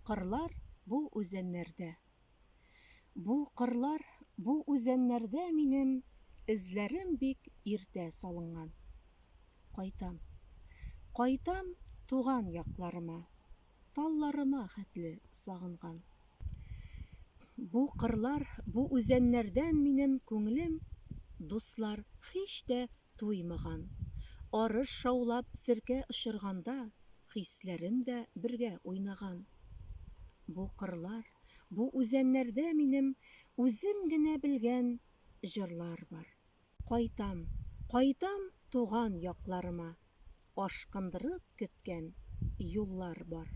Кырлар бу үзәннәрдә. Бу кырлар, бу үзәннәрдә минем эзләрем бик иртә салынган. Кайтам, кайтам туган якларыма, талларыма хәтле сагынган. Бу кырлар, бу үзәннәрдән минем күңелем, дуслар, һич тә туймаган. Арыш шаулап серкә очырганда, хисләрем дә бергә уйнаган. Бу кырлар, бу үзәннәрдә минем үзем генә белгән җырлар бар. Кайтам, кайтам туган якларыма, ашкындырып көткән юллар бар.